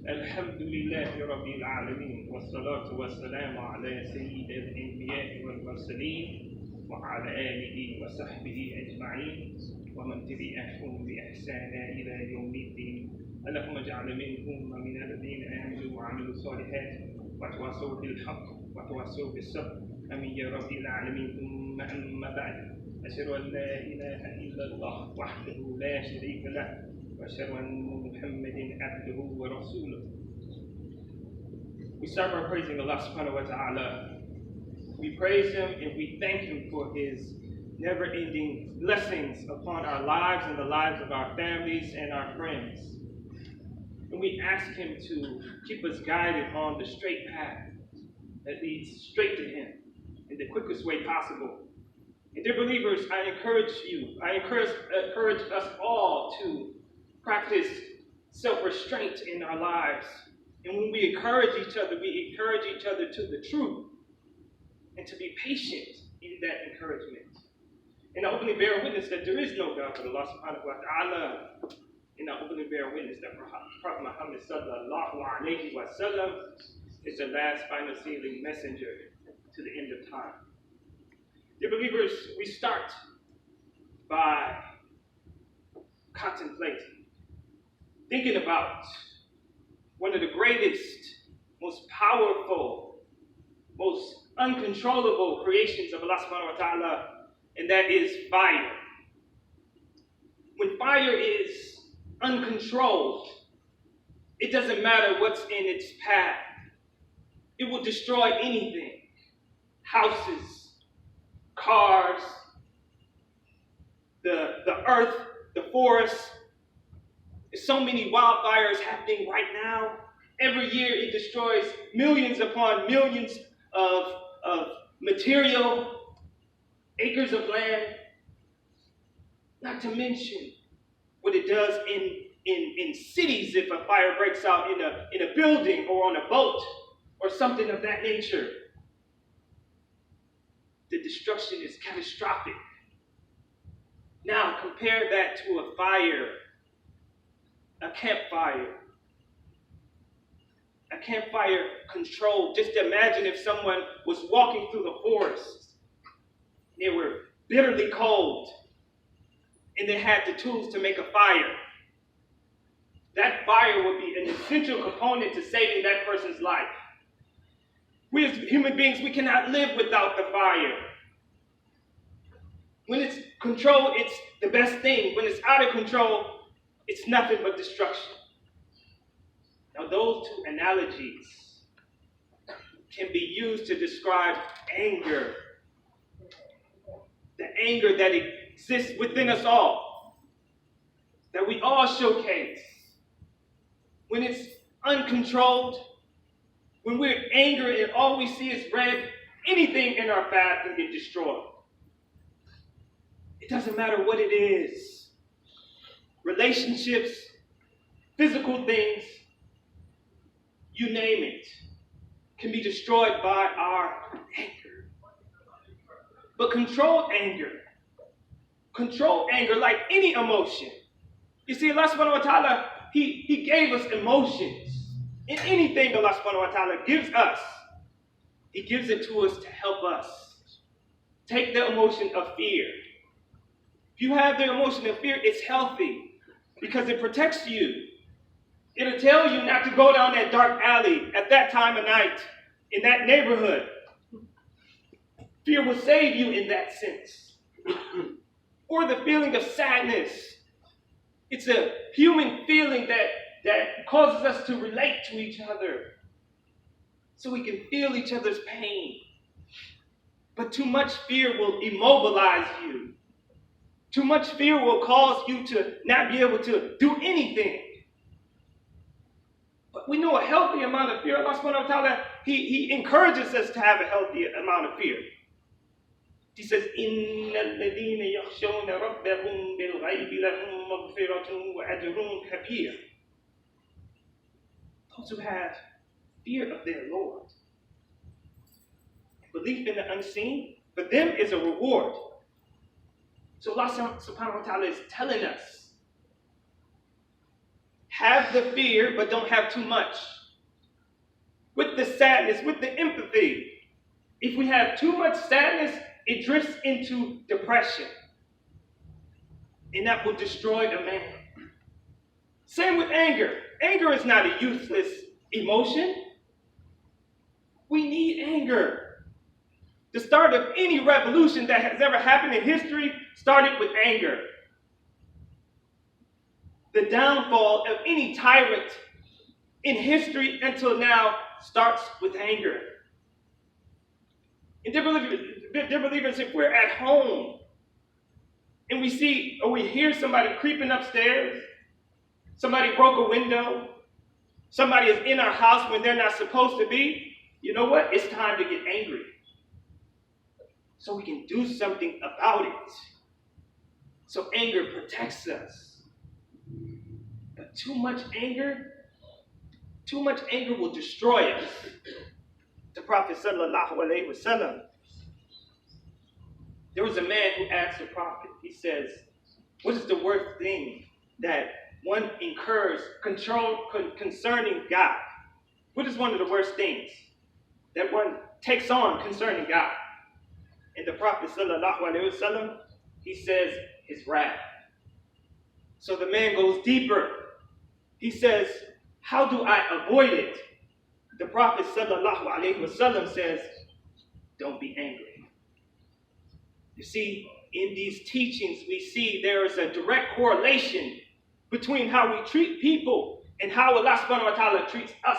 الحمد لله رب العالمين والصلاة والسلام على سيد الأنبياء والمرسلين وعلى آله وصحبه أجمعين ومن تبعهم بإحسان إلى يوم الدين. اللهم اجعل منهم من الذين آمنوا وعملوا الصالحات وتواصوا بالحق وتواصوا بالصبر آمين يا رب العالمين. ثم أما بعد، أشهد أن لا إله إلا الله وحده لا شريك له وأشهد أن محمدا عبده ورسوله. We start by praising Allah subhanahu wa ta'ala. We praise Him and we thank Him for His never-ending blessings upon our lives and the lives of our families and our friends. And we ask Him to keep us guided on the straight path that leads straight to Him in the quickest way possible. And dear believers, I encourage us all to practice self-restraint in our lives. And when we encourage each other to the truth and to be patient in that encouragement. And I openly bear witness that there is no God but Allah subhanahu wa ta'ala. And I openly bear witness that Prophet Muhammad sallallahu alayhi wa sallam is the last final sealing messenger to the end of time. Dear believers, we start by contemplating, thinking about one of the greatest, most powerful, most uncontrollable creations of Allah subhanahu wa ta'ala, and that is fire. When fire is uncontrolled, it doesn't matter what's in its path. It will destroy anything. Houses, cars, the earth, the forests. There's so many wildfires happening right now. Every year it destroys millions upon millions of material, acres of land. Not to mention what it does in cities if a fire breaks out in a building or on a boat or something of that nature. The destruction is catastrophic. Now compare that to a fire, a campfire. A campfire controlled. Just imagine if someone was walking through the forest. They were bitterly cold and they had the tools to make a fire. That fire would be an essential component to saving that person's life. We as human beings, we cannot live without the fire. When it's controlled, it's the best thing. When it's out of control, it's nothing but destruction. Now, those two analogies can be used to describe anger. The anger that exists within us all, that we all showcase. When it's uncontrolled, when we're angry and all we see is red, anything in our path can get destroyed. It doesn't matter what it is. Relationships, physical things, you name it, can be destroyed by our anger. But controlled anger, like any emotion. You see, Allah subhanahu wa ta'ala, He gave us emotions. In anything Allah subhanahu wa ta'ala gives us, He gives it to us to help us. Take the emotion of fear. If you have the emotion of fear, it's healthy because it protects you. It'll tell you not to go down that dark alley at that time of night in that neighborhood. Fear will save you in that sense. Or the feeling of sadness. It's a human feeling that causes us to relate to each other so we can feel each other's pain. But too much fear will immobilize you. Too much fear will cause you to not be able to do anything. But we know a healthy amount of fear. Allah subhanahu wa ta'ala, He encourages us to have a healthy amount of fear. He says, إِنَّ الَّذِينَ يَخْشَوْنَ رَبَّهُمْ بِالْغَيْبِ لَهُمْ مَغْفِرَةٌ وَأَجْرٌ كَبِيرٌ. Those who have fear of their Lord, belief in the unseen, for them is a reward. So Allah subhanahu wa ta'ala is telling us, Have the fear, but don't have too much. With the sadness, with the empathy. If we have too much sadness, it drifts into depression. And that will destroy a man. Same with anger. Anger is not a useless emotion. We need anger. The start of any revolution that has ever happened in history started with anger. The downfall of any tyrant in history until now starts with anger. And dear believers, if we're at home and we see or we hear somebody creeping upstairs, somebody broke a window, somebody is in our house when they're not supposed to be, you know what? It's time to get angry. So we can do something about it. So anger protects us. But too much anger will destroy us. The Prophet sallallahu alaihi wasallam, there was a man who asked the Prophet, he says, what is the worst thing that one incurs concerning God? What is one of the worst things that one takes on concerning God? And the Prophet sallallahu alaihi wasallam, he says, his wrath. So the man goes deeper. He says, how do I avoid it? The Prophet sallallahu alaihi wasallam says, don't be angry. You see, in these teachings, we see there is a direct correlation between how we treat people and how Allah subhanahu wa ta'ala treats us.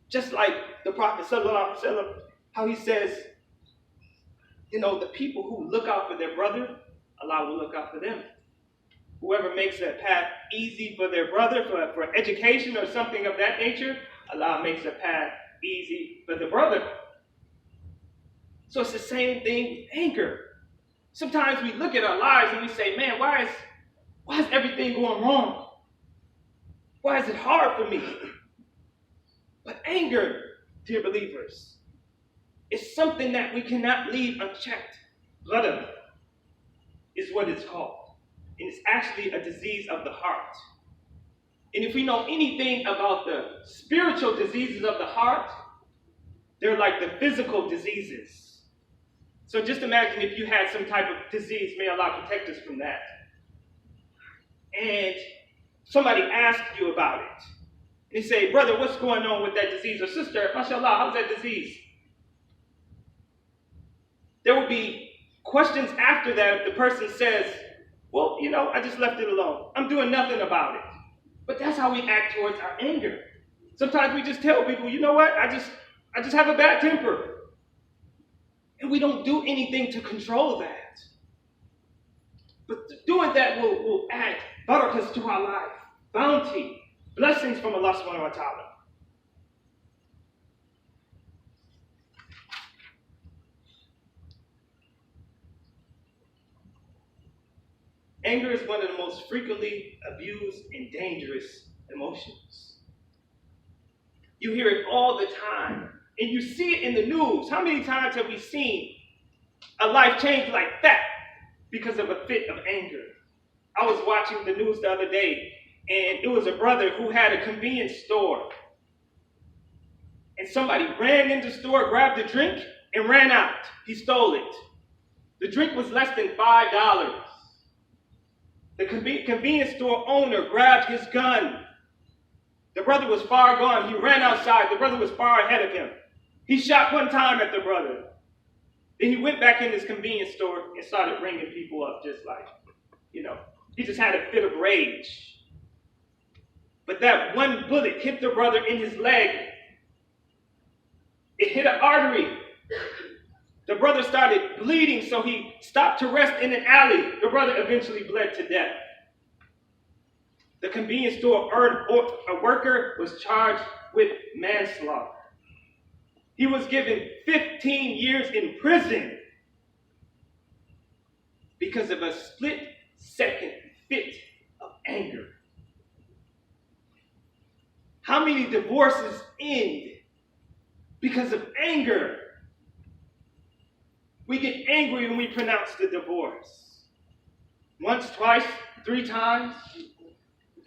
Just like the Prophet sallallahu alaihi wasallam, how he says, the people who look out for their brother, Allah will look out for them. Whoever makes a path easy for their brother, for education or something of that nature, Allah makes a path easy for the brother. So it's the same thing with anger. Sometimes we look at our lives and we say, man, why is everything going wrong? Why is it hard for me? But anger, dear believers, is something that we cannot leave unchecked. Ghadab is what it's called. And it's actually a disease of the heart. And if we know anything about the spiritual diseases of the heart, they're like the physical diseases. So just imagine if you had some type of disease, may Allah protect us from that. And somebody asked you about it. And they say, brother, what's going on with that disease? Or sister, mashallah, how's that disease? There will be questions after that if the person says, well, I just left it alone. I'm doing nothing about it. But that's how we act towards our anger. Sometimes we just tell people, you know what? I just have a bad temper. And we don't do anything to control that. But doing that will add barakas to our life, bounty, blessings from Allah subhanahu wa ta'ala. Anger is one of the most frequently abused and dangerous emotions. You hear it all the time, and you see it in the news. How many times have we seen a life change like that because of a fit of anger? I was watching the news the other day, and it was a brother who had a convenience store. And somebody ran into the store, grabbed a drink, and ran out. He stole it. The drink was less than $5. The convenience store owner grabbed his gun. The brother was far gone. He ran outside. The brother was far ahead of him. He shot one time at the brother. Then he went back in his convenience store and started ringing people up just like, he just had a fit of rage. But that one bullet hit the brother in his leg. It hit an artery. The brother started bleeding, so he stopped to rest in an alley. The brother eventually bled to death. The convenience store worker was charged with manslaughter. He was given 15 years in prison because of a split-second fit of anger. How many divorces end because of anger? We get angry when we pronounce the divorce. Once, twice, 3 times.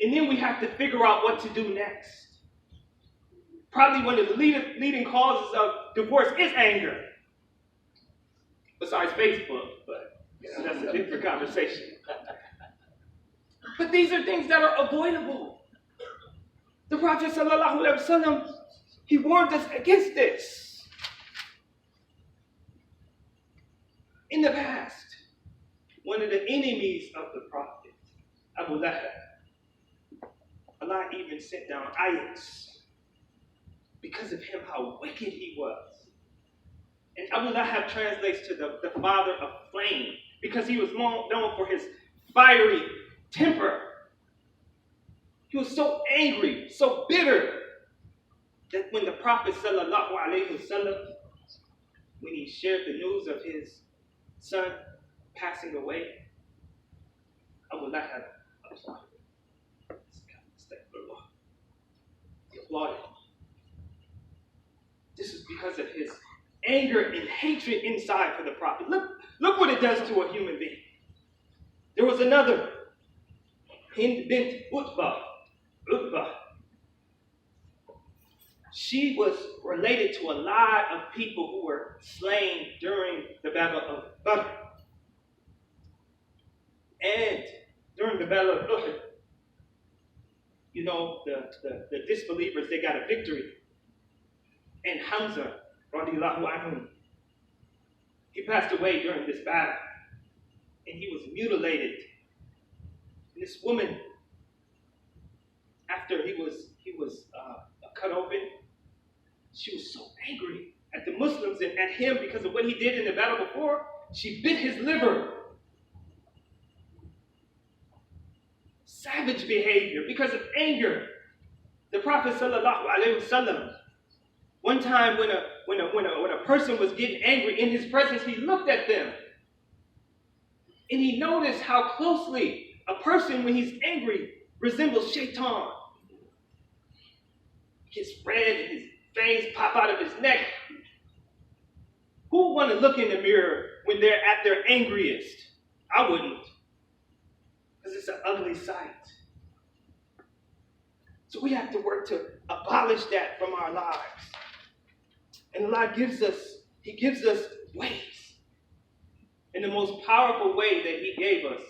And then we have to figure out what to do next. Probably one of the leading causes of divorce is anger. Besides Facebook, but that's a different conversation. But these are things that are avoidable. The Prophet ﷺ, he warned us against this. In the past, one of the enemies of the Prophet, Abu Lahab, Allah even sent down ayats because of him, how wicked he was. And Abu Lahab translates to the father of flame because he was known for his fiery temper. He was so angry, so bitter, that when the Prophet ﷺ, when he shared the news of his son passing away, Abu Lahab applauded. He applauded. This is because of his anger and hatred inside for the Prophet. Look what it does to a human being. There was another, Hind bint Utbah. She was related to a lot of people who were slain during the Battle of Badr. And during the Battle of Uhud, you know, the disbelievers, they got a victory. And Hamza, radiallahu anhu, he passed away during this battle. And he was mutilated. And this woman, after he was cut open, she was so angry at the Muslims and at him because of what he did in the battle before. She bit his liver. Savage behavior because of anger. The Prophet ﷺ, one time when a person was getting angry in his presence, he looked at them and he noticed how closely a person, when he's angry, resembles shaitan. He gets red and his fangs pop out of his neck. Who would want to look in the mirror when they're at their angriest? I wouldn't. Because it's an ugly sight. So we have to work to abolish that from our lives. And Allah gives us ways. And the most powerful way that He gave us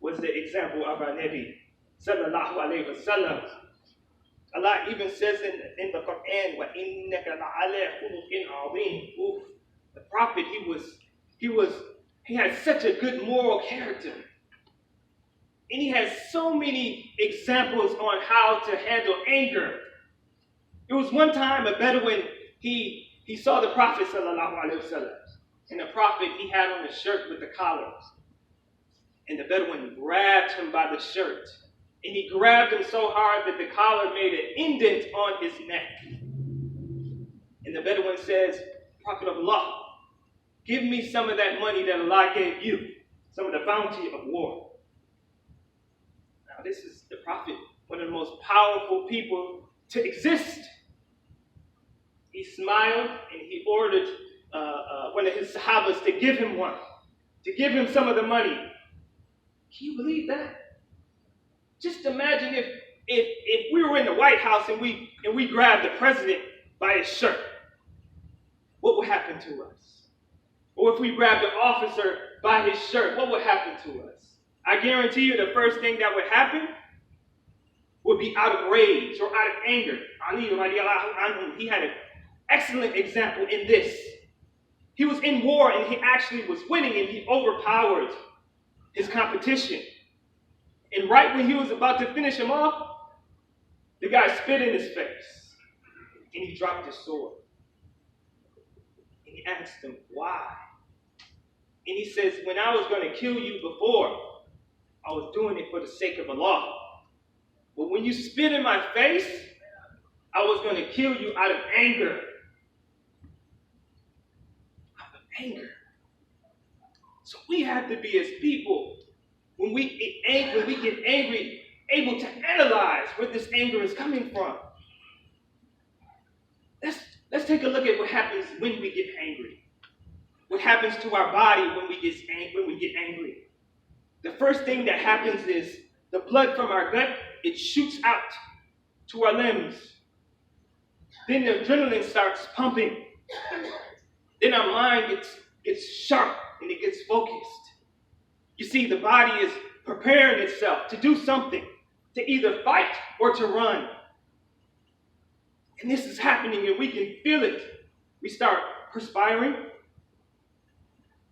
was the example of our Nabi, sallallahu alayhi wa sallam. Allah even says in the Quran, وَإِنَّكَ لَعَلَىٰ خُلُقٍ عَظِيمٍ. The Prophet, he had such a good moral character. And he has so many examples on how to handle anger. It was one time a Bedouin, he saw the Prophet sallallahu alaihi wasallam. And the Prophet, he had on a shirt with the collar. And the Bedouin grabbed him by the shirt. And he grabbed him so hard that the collar made an indent on his neck. And the Bedouin says, Prophet of Allah, give me some of that money that Allah gave you, some of the bounty of war. Now this is the Prophet, one of the most powerful people to exist. He smiled and he ordered one of his Sahabas to give him one, to give him some of the money. Can you believe that? Just imagine if we were in the White House and we grabbed the president by his shirt. What would happen to us? Or if we grabbed the officer by his shirt, what would happen to us? I guarantee you the first thing that would happen would be out of rage or out of anger. Ali radiallahu anhu, he had an excellent example in this. He was in war and he actually was winning and he overpowered his competition. And right when he was about to finish him off, the guy spit in his face and he dropped his sword. And he asked him, why? And he says, when I was going to kill you before, I was doing it for the sake of Allah. But when you spit in my face, I was going to kill you out of anger. Out of anger. So we have to be as people, when we get angry, able to analyze where this anger is coming from. Let's take a look at what happens when we get angry. What happens to our body when we get angry. The first thing that happens is the blood from our gut, it shoots out to our limbs. Then the adrenaline starts pumping. Then our mind gets sharp and it gets focused. You see, the body is preparing itself to do something, to either fight or to run. And this is happening and we can feel it. We start perspiring.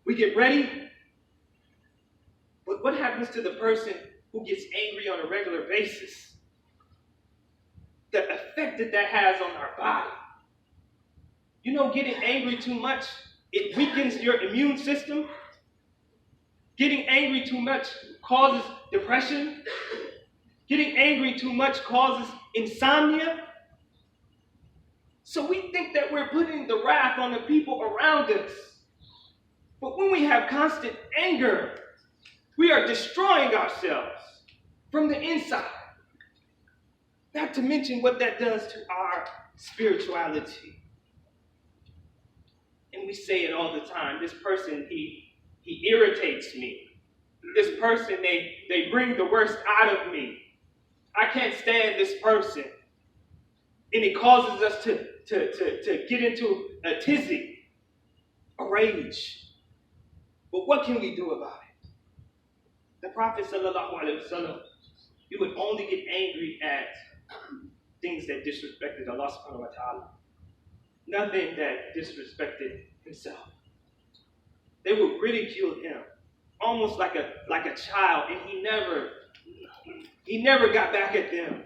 We get ready. But what happens to the person who gets angry on a regular basis? The effect that has on our body. You know, getting angry too much, it weakens your immune system. Getting angry too much causes depression. Getting angry too much causes insomnia. So we think that we're putting the wrath on the people around us. But when we have constant anger, we are destroying ourselves from the inside. Not to mention what that does to our spirituality. And we say it all the time. This person, he irritates me. This person, they bring the worst out of me. I can't stand this person. And it causes us to get into a tizzy, a rage. But what can we do about it? The Prophet ﷺ, he would only get angry at things that disrespected Allah subhanahu wa ta'ala. Nothing that disrespected himself. They would ridicule him almost like a child, and he never got back at them.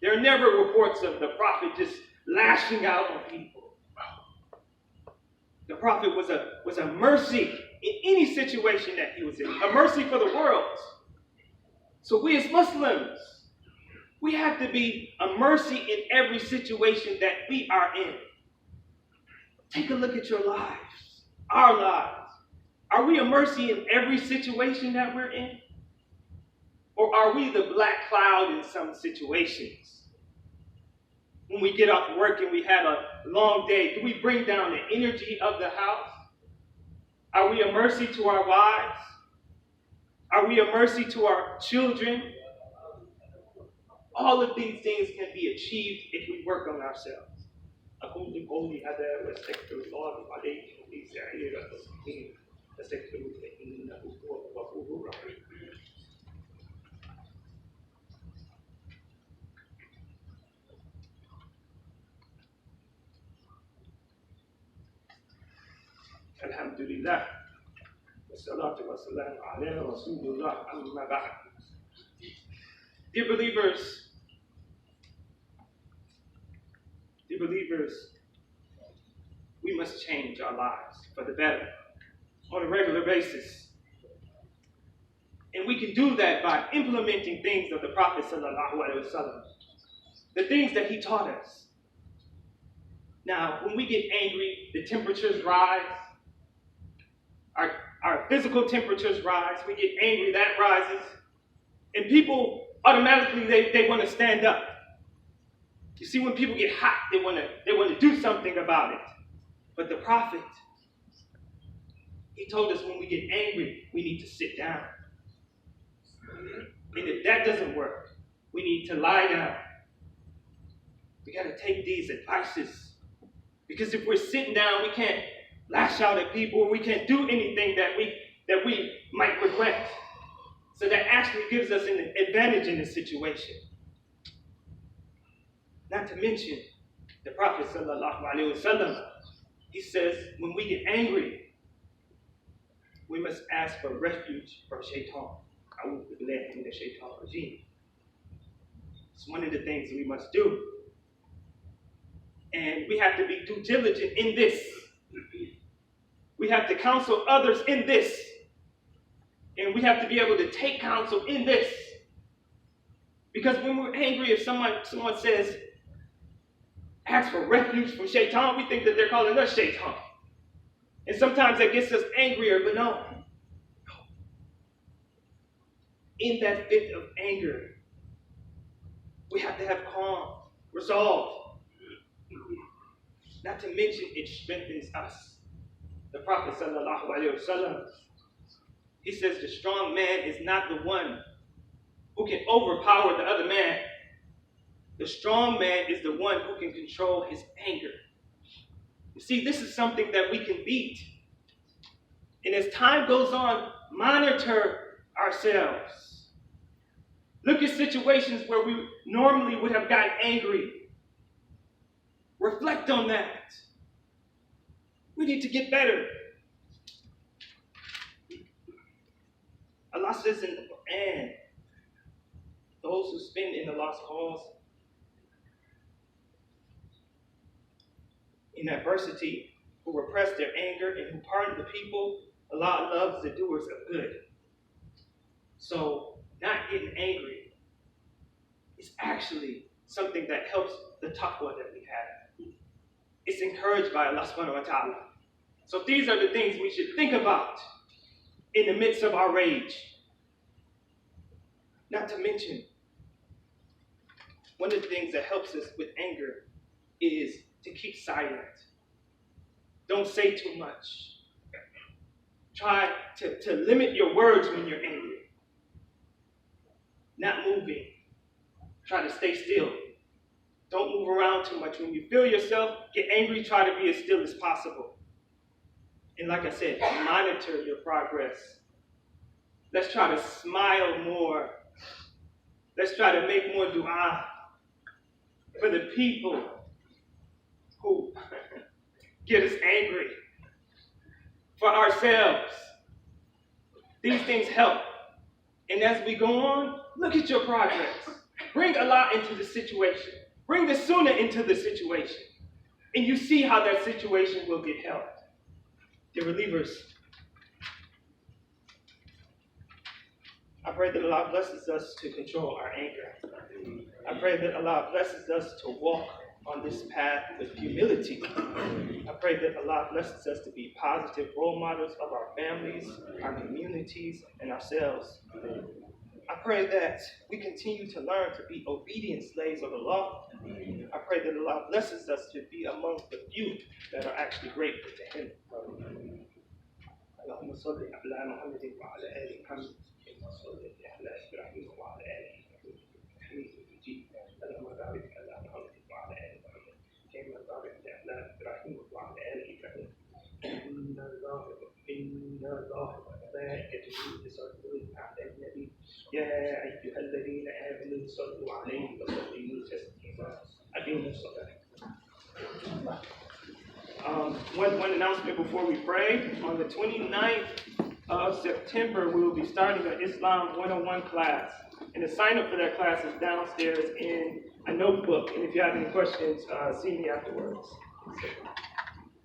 There are never reports of the Prophet just lashing out on people. The Prophet was a mercy in any situation that he was in, a mercy for the world. So we as Muslims, we have to be a mercy in every situation that we are in. Take a look at your lives, our lives. Are we a mercy in every situation that we're in? Or are we the black cloud in some situations? When we get off work and we have a long day, do we bring down the energy of the house? Are we a mercy to our wives? Are we a mercy to our children? All of these things can be achieved if we work on ourselves. أقول قولي هذا واستغفر الله عليكم لسائر المسلمين فاستغفروه إنه هو الغفور الرحيم. الحمد لله والصلاة والسلام على رسول الله أما بعد. Dear believers, we must change our lives for the better on a regular basis. And we can do that by implementing things of the Prophet ﷺ, the things that he taught us. Now, when we get angry, the temperatures rise. Our physical temperatures rise. We get angry, that rises. And people automatically, they want to stand up. You see, when people get hot, they want to do something about it. But the Prophet, he told us when we get angry, we need to sit down. And if that doesn't work, we need to lie down. We got to take these advices. Because if we're sitting down, we can't lash out at people. We can't do anything that we might regret. So that actually gives us an advantage in this situation. Not to mention, the Prophet ﷺ, he says, when we get angry, we must ask for refuge from shaitan. It's one of the things we must do. And we have to be due diligent in this. We have to counsel others in this. And we have to be able to take counsel in this. Because when we're angry, if someone says, ask for refuge from shaitan, we think that they're calling us shaitan. And sometimes that gets us angrier, but no. In that fit of anger, we have to have calm, resolve. Not to mention, it strengthens us. The Prophet ﷺ, he says the strong man is not the one who can overpower the other man. The strong man is the one who can control his anger. You see, this is something that we can beat. And as time goes on, monitor ourselves. Look at situations where we normally would have gotten angry. Reflect on that. We need to get better. Allah says in the Quran, those who spend in Allah's cause in adversity, who repress their anger and who pardon the people, Allah loves the doers of good. So, not getting angry is actually something that helps the taqwa that we have. It's encouraged by Allah subhanahu wa ta'ala. So these are the things we should think about in the midst of our rage. Not to mention, one of the things that helps us with anger is to keep silent. Don't say too much. Try to limit your words when you're angry. Not moving. Try to stay still. Don't move around too much. When you feel yourself get angry, try to be as still as possible. And like I said, monitor your progress. Let's try to smile more. Let's try to make more dua for the people who get us angry. For ourselves. These things help. And as we go on, look at your progress. Bring Allah into the situation. Bring the Sunnah into the situation. And you see how that situation will get helped. Dear believers, I pray that Allah blesses us to control our anger. I pray that Allah blesses us to walk on this path with humility. I pray that Allah blesses us to be positive role models of our families, our communities, and ourselves. I pray that we continue to learn to be obedient slaves of Allah. I pray that Allah blesses us to be among the few that are actually grateful to Him. اللهم صل على محمد وعلى آل محمد كما صليت على إبراهيم وعلى آل إبراهيم حميد مجيد. اللهم بارك على محمد وعلى آل محمد كما باركت على إبراهيم وعلى آل إبراهيم. إن الله وملائكته يصلون على النبي يا أيها الذين آمنوا صلوا عليه وسلموا تسليما. أقيموا الصلاة. One announcement before we pray. On the 29th of September, we will be starting an Islam 101 class. And the sign up for that class is downstairs in a notebook. And if you have any questions, see me afterwards.